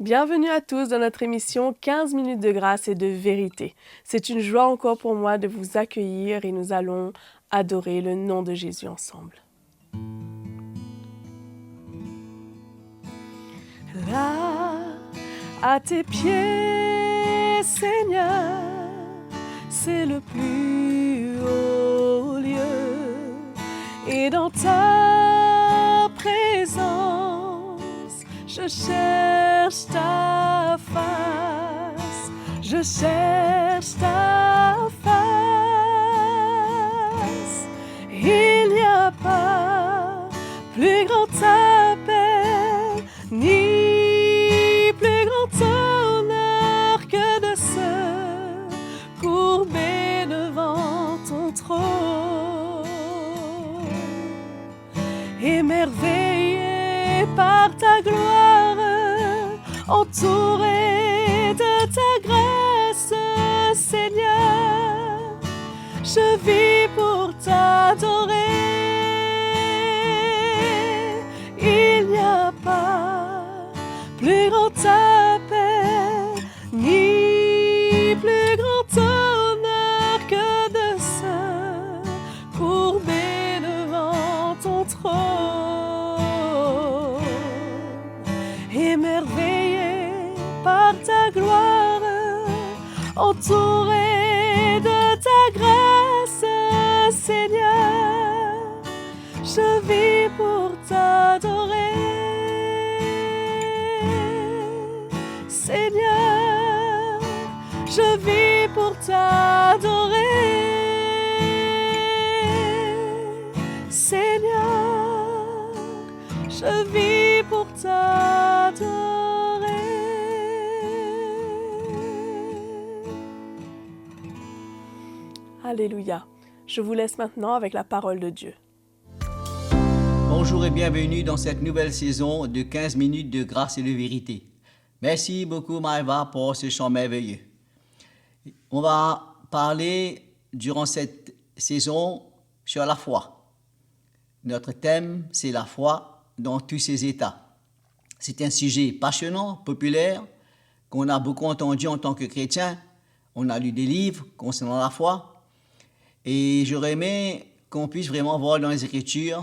Bienvenue à tous dans notre émission 15 minutes de grâce et de vérité. C'est une joie encore pour moi de vous accueillir et nous allons adorer le nom de Jésus ensemble. Là, à tes pieds, Seigneur, c'est le plus haut lieu. Et dans ta présence, je cherche ta face, je cherche ta face. Il n'y a pas plus grand appel, ni plus grand honneur que de se courber devant ton trône, émerveillé par ta gloire, entouré de ta grâce, Seigneur, je vis pour t'adorer. Il n'y a pas plus grand appel, ni plus grand honneur que de se courber devant ton trône, émerveillé par ta gloire, entouré de ta grâce, Seigneur, je vis pour t'adorer. Seigneur, je vis pour t'adorer. Seigneur, je vis pour t'adorer. Alléluia. Je vous laisse maintenant avec la parole de Dieu. Bonjour et bienvenue dans cette nouvelle saison de 15 minutes de grâce et de vérité. Merci beaucoup Maëva pour ce chant merveilleux. On va parler durant cette saison sur la foi. Notre thème, c'est la foi dans tous ses états. C'est un sujet passionnant, populaire, qu'on a beaucoup entendu en tant que chrétien. On a lu des livres concernant la foi. Et j'aurais aimé qu'on puisse vraiment voir dans les Écritures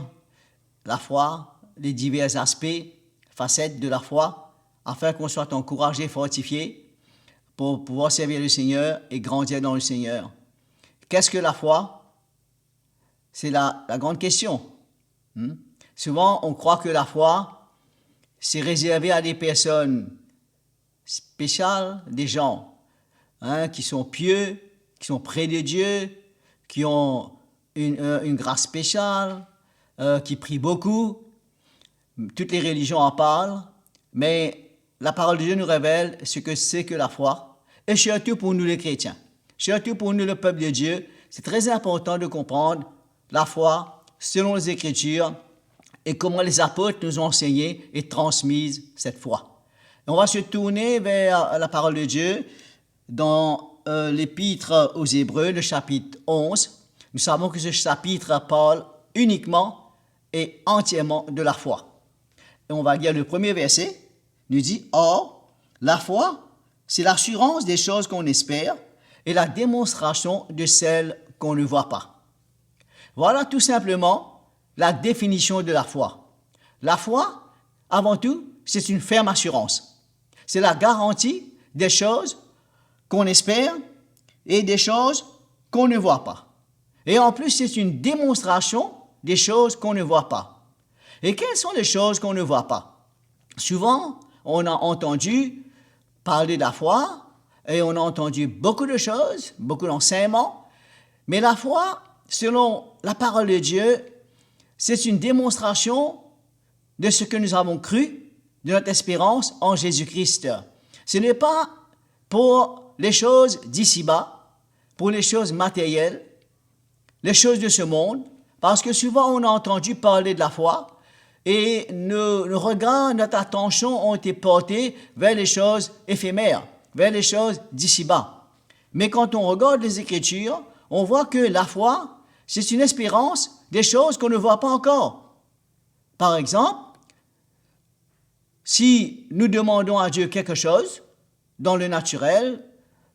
la foi, les divers aspects, facettes de la foi, afin qu'on soit encouragé, fortifié pour pouvoir servir le Seigneur et grandir dans le Seigneur. Qu'est-ce que la foi? C'est la grande question. Souvent, on croit que la foi, c'est réservé à des personnes spéciales, des gens qui sont pieux, qui sont près de Dieu, qui ont une grâce spéciale, qui prient beaucoup. Toutes les religions en parlent, mais la parole de Dieu nous révèle ce que c'est que la foi, et surtout pour nous les chrétiens, surtout pour nous le peuple de Dieu, c'est très important de comprendre la foi selon les Écritures et comment les apôtres nous ont enseigné et transmis cette foi. Et on va se tourner vers la parole de Dieu dans l'épître aux Hébreux, le chapitre 11. Nous savons que ce chapitre parle uniquement et entièrement de la foi. Et on va lire le premier verset, nous dit « Or, la foi, c'est l'assurance des choses qu'on espère et la démonstration de celles qu'on ne voit pas. » Voilà tout simplement la définition de la foi. La foi, avant tout, c'est une ferme assurance. C'est la garantie des choses qu'on espère et des choses qu'on ne voit pas. Et en plus, c'est une démonstration des choses qu'on ne voit pas. Et quelles sont les choses qu'on ne voit pas? Souvent, on a entendu parler de la foi et on a entendu beaucoup de choses, beaucoup d'enseignements. Mais la foi, selon la parole de Dieu, c'est une démonstration de ce que nous avons cru, de notre espérance en Jésus-Christ. Ce n'est pas pour les choses d'ici-bas, pour les choses matérielles, les choses de ce monde, parce que souvent on a entendu parler de la foi et nos regards, notre attention ont été portés vers les choses éphémères, vers les choses d'ici-bas. Mais quand on regarde les Écritures, on voit que la foi, c'est une espérance des choses qu'on ne voit pas encore. Par exemple, si nous demandons à Dieu quelque chose, dans le naturel,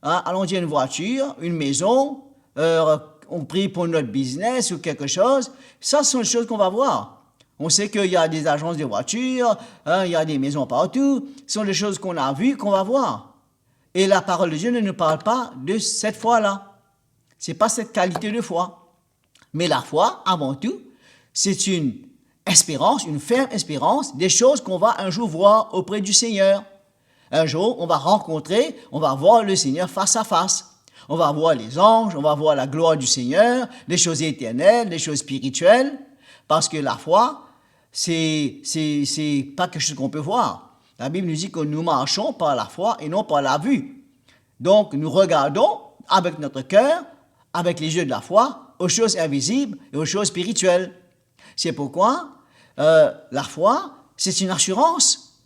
allons dire une voiture, une maison, on prie pour notre business ou quelque chose, ça sont les choses qu'on va voir. On sait qu'il y a des agences de voitures, il y a des maisons partout, ce sont des choses qu'on a vues, qu'on va voir. Et la parole de Dieu ne nous parle pas de cette foi-là. Ce n'est pas cette qualité de foi. Mais la foi, avant tout, c'est une espérance, une ferme espérance des choses qu'on va un jour voir auprès du Seigneur. Un jour, on va rencontrer, on va voir le Seigneur face à face. On va voir les anges, on va voir la gloire du Seigneur, les choses éternelles, les choses spirituelles. Parce que la foi, c'est pas quelque chose qu'on peut voir. La Bible nous dit que nous marchons par la foi et non par la vue. Donc, nous regardons avec notre cœur, avec les yeux de la foi, aux choses invisibles et aux choses spirituelles. C'est pourquoi la foi, c'est une assurance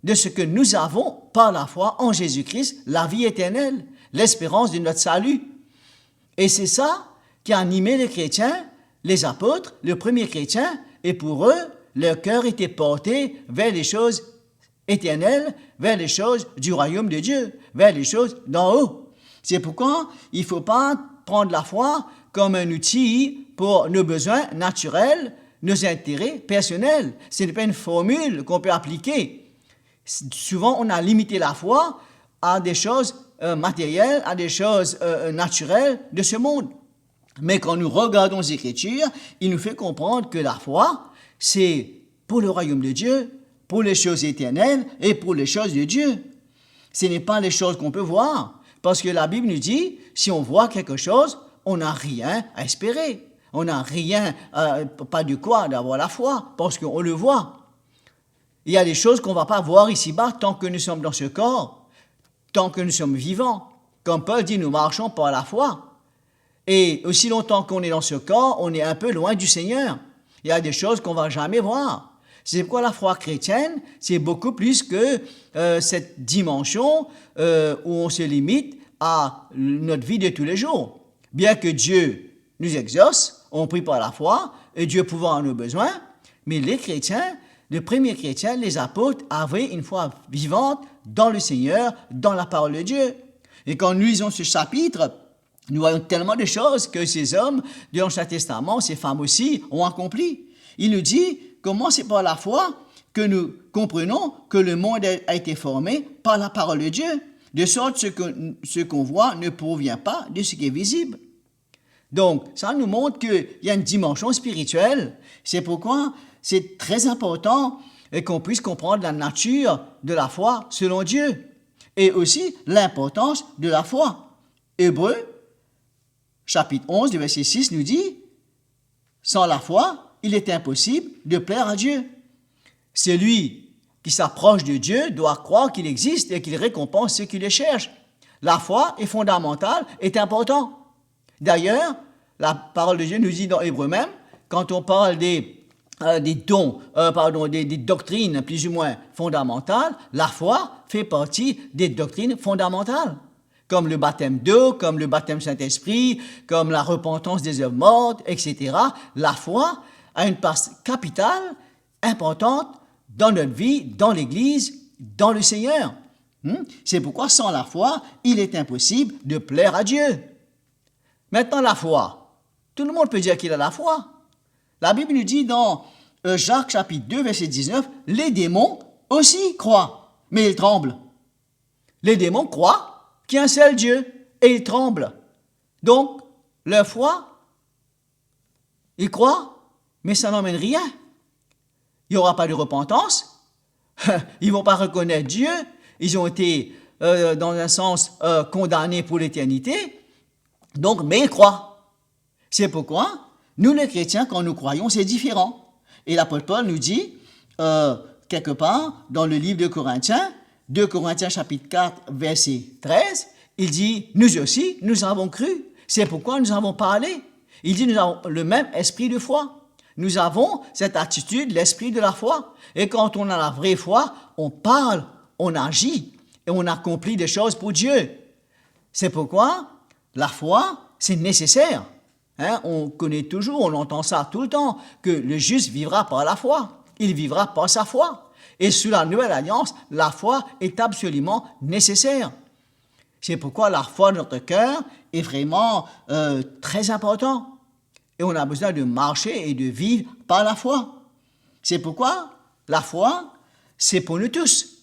de ce que nous avons par la foi en Jésus-Christ, la vie éternelle, l'espérance de notre salut. Et c'est ça qui a animé les chrétiens, les apôtres, les premiers chrétiens, et pour eux, leur cœur était porté vers les choses éternelles, vers les choses du royaume de Dieu, vers les choses d'en haut. C'est pourquoi il ne faut pas prendre la foi comme un outil pour nos besoins naturels, nos intérêts personnels. Ce n'est pas une formule qu'on peut appliquer. Souvent, on a limité la foi à des choses matérielles, à des choses naturelles de ce monde. Mais quand nous regardons les Écritures, il nous fait comprendre que la foi, c'est pour le royaume de Dieu, pour les choses éternelles et pour les choses de Dieu. Ce n'est pas les choses qu'on peut voir. Parce que la Bible nous dit, si on voit quelque chose, on n'a rien à espérer. On n'a rien, pas de quoi d'avoir la foi, parce qu'on le voit. Il y a des choses qu'on ne va pas voir ici-bas tant que nous sommes dans ce corps, tant que nous sommes vivants. Comme Paul dit, nous marchons par la foi. Et aussi longtemps qu'on est dans ce corps, on est un peu loin du Seigneur. Il y a des choses qu'on ne va jamais voir. C'est pourquoi la foi chrétienne, c'est beaucoup plus que cette dimension où on se limite à notre vie de tous les jours. Bien que Dieu nous exauce, on prie par la foi, et Dieu pouvant à nos besoins, mais les chrétiens, les premiers chrétiens, les apôtres, avaient une foi vivante dans le Seigneur, dans la parole de Dieu. Et quand nous lisons ce chapitre, nous voyons tellement de choses que ces hommes de l'Ancien Testament, ces femmes aussi, ont accompli. Il nous dit comment c'est par la foi que nous comprenons que le monde a été formé par la parole de Dieu, de sorte que ce qu'on voit ne provient pas de ce qui est visible. Donc, ça nous montre qu'il y a une dimension spirituelle. C'est pourquoi c'est très important qu'on puisse comprendre la nature de la foi selon Dieu et aussi l'importance de la foi. Hébreux, chapitre 11, verset 6 nous dit « Sans la foi, il est impossible de plaire à Dieu. Celui qui s'approche de Dieu doit croire qu'il existe et qu'il récompense ceux qui le cherchent. La foi est fondamentale, est importante. D'ailleurs, la parole de Dieu nous dit dans Hébreux même, quand on parle des dons, des doctrines plus ou moins fondamentales, la foi fait partie des doctrines fondamentales, comme le baptême d'eau, comme le baptême Saint-Esprit, comme la repentance des œuvres mortes, etc. La foi a une place capitale, importante, dans notre vie, dans l'Église, dans le Seigneur. C'est pourquoi sans la foi, il est impossible de plaire à Dieu. Maintenant, la foi. Tout le monde peut dire qu'il a la foi. La Bible nous dit dans Jacques chapitre 2, verset 19, « Les démons aussi croient, mais ils tremblent. » Les démons croient qu'il y a un seul Dieu et ils tremblent. Donc, leur foi, ils croient, mais ça n'emmène rien. Il n'y aura pas de repentance. Ils ne vont pas reconnaître Dieu. Ils ont été, dans un sens, condamnés pour l'éternité. Donc, mais ils croient. C'est pourquoi, nous les chrétiens, quand nous croyons, c'est différent. Et l'apôtre Paul nous dit, quelque part, dans le livre de Corinthiens, 2 Corinthiens chapitre 4, verset 13, il dit, nous aussi, nous avons cru. C'est pourquoi nous avons parlé. Il dit, nous avons le même esprit de foi. Nous avons cette attitude, l'esprit de la foi. Et quand on a la vraie foi, on parle, on agit et on accomplit des choses pour Dieu. C'est pourquoi la foi, c'est nécessaire. On connaît toujours, on entend ça tout le temps, que le juste vivra par la foi. Il vivra par sa foi. Et sous la nouvelle alliance, la foi est absolument nécessaire. C'est pourquoi la foi de notre cœur est vraiment très important. Et on a besoin de marcher et de vivre par la foi. C'est pourquoi la foi, c'est pour nous tous.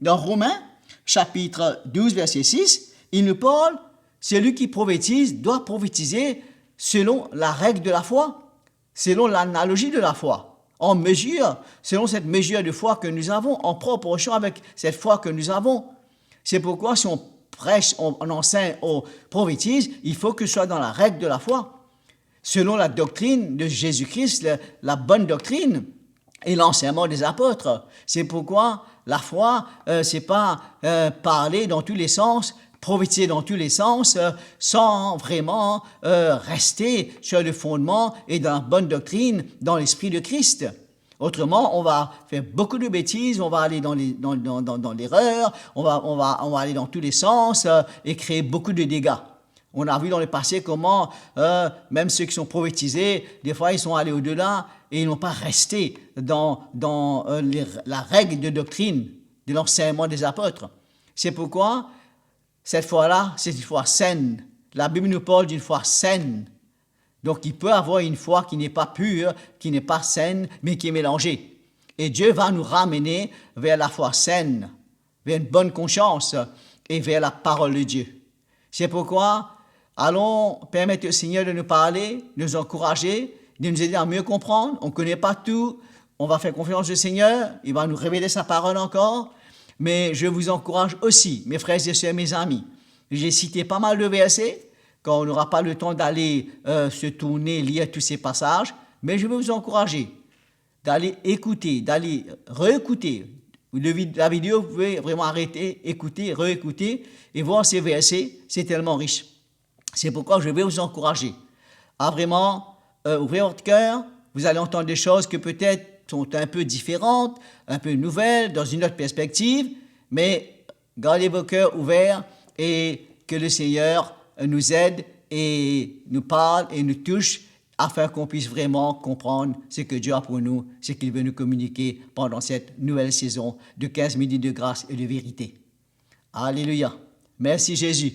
Dans Romains, chapitre 12, verset 6, il nous parle, celui qui prophétise doit prophétiser selon la règle de la foi, selon l'analogie de la foi, en mesure, selon cette mesure de foi que nous avons, en proportion avec cette foi que nous avons. C'est pourquoi si on prêche, on enseigne, on prophétise, il faut que ce soit dans la règle de la foi, selon la doctrine de Jésus-Christ, la bonne doctrine et l'enseignement des apôtres. C'est pourquoi la foi, c'est pas parler dans tous les sens, prophétiser dans tous les sens, sans vraiment rester sur le fondement et dans la bonne doctrine, dans l'esprit de Christ. Autrement, on va faire beaucoup de bêtises, on va aller dans l'erreur, on va aller dans tous les sens et créer beaucoup de dégâts. On a vu dans le passé comment même ceux qui sont prophétisés, des fois ils sont allés au-delà et ils n'ont pas resté dans la règle de doctrine de l'enseignement des apôtres. C'est pourquoi cette foi-là, c'est une foi saine. La Bible nous parle d'une foi saine. Donc il peut avoir une foi qui n'est pas pure, qui n'est pas saine, mais qui est mélangée. Et Dieu va nous ramener vers la foi saine, vers une bonne conscience et vers la parole de Dieu. C'est pourquoi allons permettre au Seigneur de nous parler, de nous encourager, de nous aider à mieux comprendre. On ne connaît pas tout, on va faire confiance au Seigneur, il va nous révéler sa parole encore. Mais je vous encourage aussi, mes frères et sœurs, mes amis. J'ai cité pas mal de versets, quand on n'aura pas le temps d'aller se tourner, lire tous ces passages, mais je veux vous encourager d'aller écouter, d'aller réécouter. La vidéo, vous pouvez vraiment arrêter, écouter, réécouter et voir ces versets, c'est tellement riche. C'est pourquoi je vais vous encourager à vraiment ouvrir votre cœur. Vous allez entendre des choses que peut-être sont un peu différentes, un peu nouvelles, dans une autre perspective, mais gardez vos cœurs ouverts et que le Seigneur nous aide et nous parle et nous touche afin qu'on puisse vraiment comprendre ce que Dieu a pour nous, ce qu'il veut nous communiquer pendant cette nouvelle saison de 15 minutes de grâce et de vérité. Alléluia. Merci Jésus.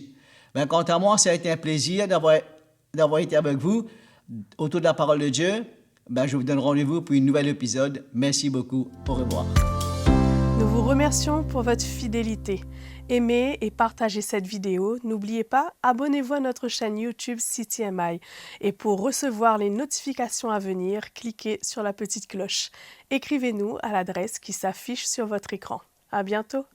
Quant à moi, ça a été un plaisir d'avoir été avec vous autour de la parole de Dieu. Je vous donne rendez-vous pour un nouvel épisode. Merci beaucoup. Au revoir. Nous vous remercions pour votre fidélité. Aimez et partagez cette vidéo. N'oubliez pas, abonnez-vous à notre chaîne YouTube CTMI. Et pour recevoir les notifications à venir, cliquez sur la petite cloche. Écrivez-nous à l'adresse qui s'affiche sur votre écran. À bientôt.